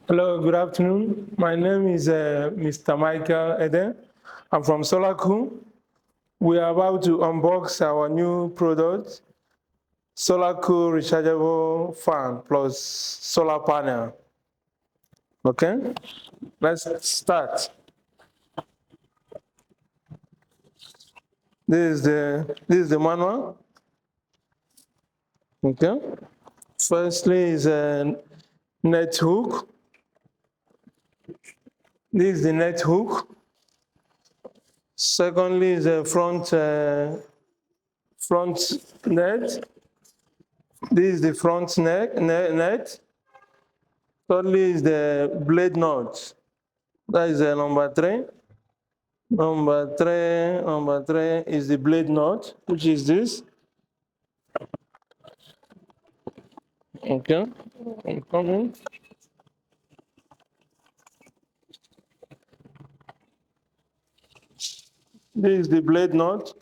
Hello, good afternoon. My name is Mr. Michael Eden. I'm from Solarcool. We are about to unbox our new product, Solarcool rechargeable fan plus solar panel. Okay, let's start. This is the manual. Okay, firstly is a net hook. This is the net hook. Secondly is a front net. This is the front net. Thirdly is the blade nut. That is number three. Number three is the blade nut, which is this. Okay, I'm coming. This is the blade nut.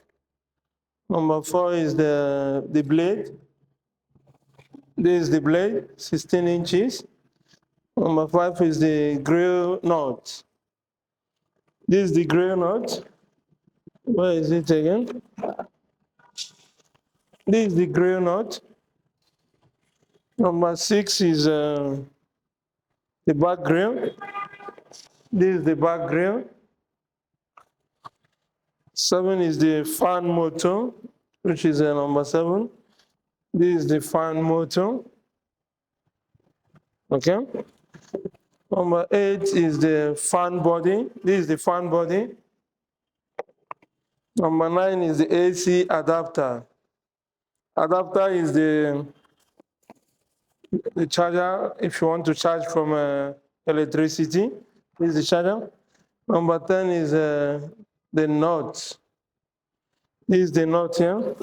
Number four is the blade. This is the blade, 16 inches. Number five is the grill nut. This is the grill nut. Where is it again? This is the grill nut. Number six is the back grill. This is the back grill. Seven is the fan motor, which is number seven. This is the fan motor. Okay. Number eight is the fan body. This is the fan body. Number nine is the AC adapter. Adapter is the charger if you want to charge from electricity. This is the charger. Number 10 is the nut. This is the nut here.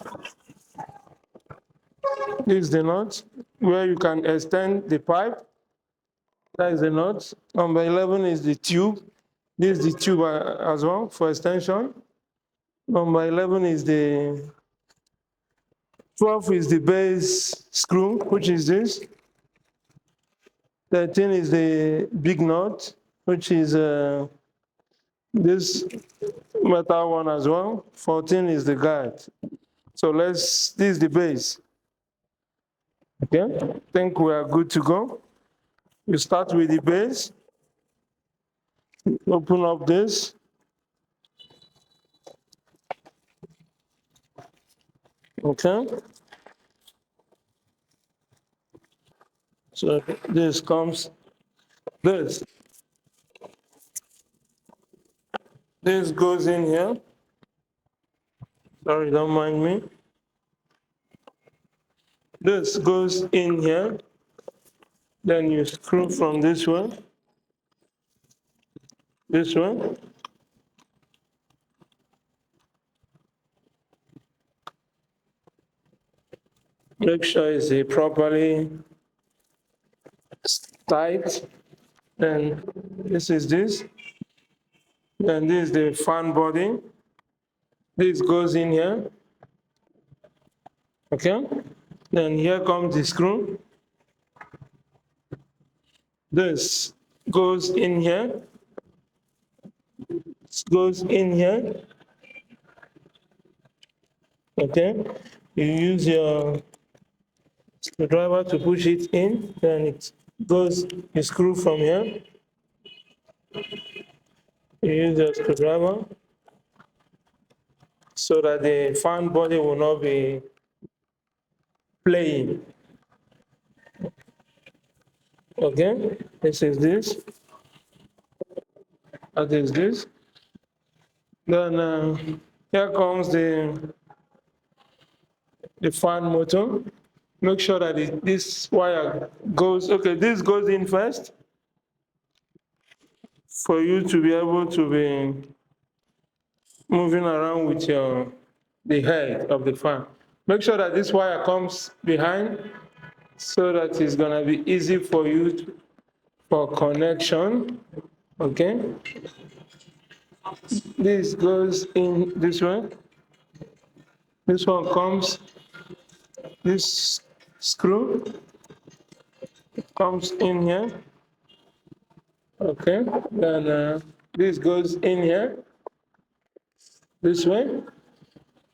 This is the nut where you can extend the pipe. That is the nut. Number 11 is the tube. This is the tube as well for extension. Number 11 is the 12 is the base screw, which is this. 13 is the big nut, which is this metal one as well. 14 is the guide. So this is the base. Okay, I think we are good to go. You start with the base. Open up this. Okay. So this comes this. This goes in here. Sorry, don't mind me. This goes in here. Then you screw from this one. This one. Make sure it's properly tight. Then this is this. Then this is the fan body. This goes in here. Okay. Then here comes the screw. This goes in here. This goes in here. Okay. You use your screwdriver to push it in. Then it goes. You screw from here. You use your screwdriver so that the fan body will not be playing. Okay, this is this. That is this. Then here comes the fan motor. Make sure that this wire goes. Okay, this goes in first for you to be able to be moving around with the head of the fan. Make sure that this wire comes behind so that it's gonna be easy for you for connection. Okay. This goes in this way. This one comes. This screw comes in here. Okay, then this goes in here, this way.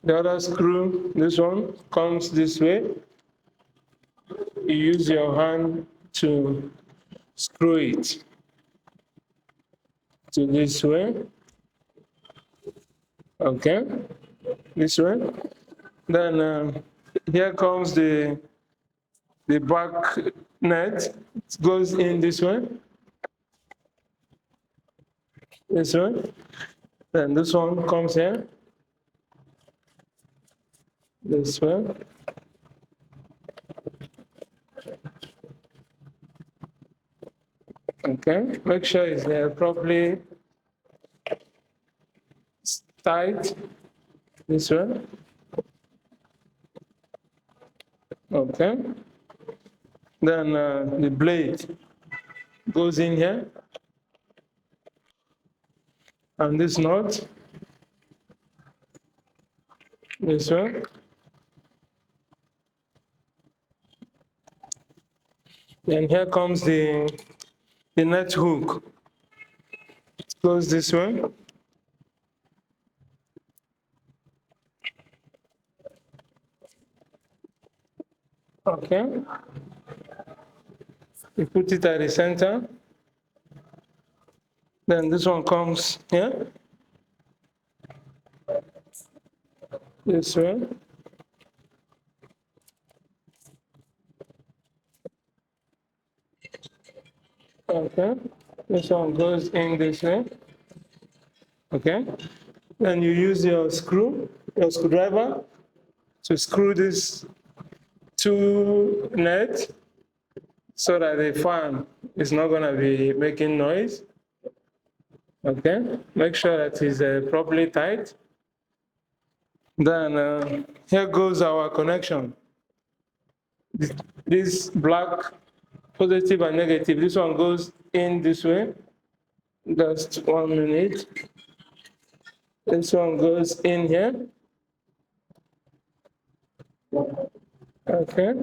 The other screw, this one, comes this way. You use your hand to screw it to this way. Okay, this way. Then here comes the back net. It goes in this way. This way. Then this one comes here. This way. Okay, make sure it's properly tight. This way. Okay. Then the blade goes in here. And this knot. This way. Then here comes the net hook. It goes this way. Okay. You put it at the center. Then this one comes here. This way. Okay. This one goes in this way. Okay. Then you use your screwdriver to screw this two nets so that the fan is not going to be making noise. Okay. Make sure that it's properly tight. Then here goes our connection. This black positive and negative, this one goes in this way. Just 1 minute. This one goes in here. Okay.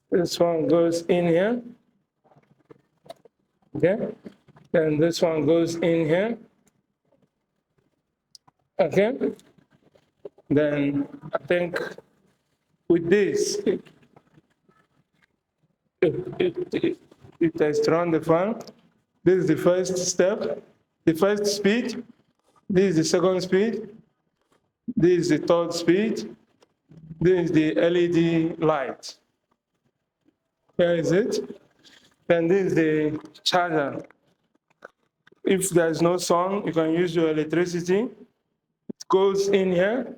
This one goes in here. Okay. Then this one goes in here. Okay. Then I think with this, it has run the fan. This is the first step, the first speed. This is the second speed. This is the third speed. This is the LED light. Here is it. Then this is the charger. If there's no sun, you can use your electricity. It goes in here.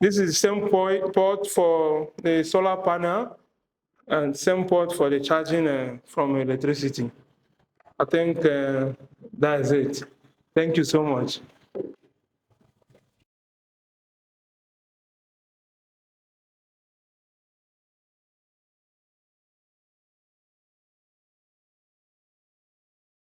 This is the same port for the solar panel and same port for the charging from electricity. I think that's it. Thank you so much.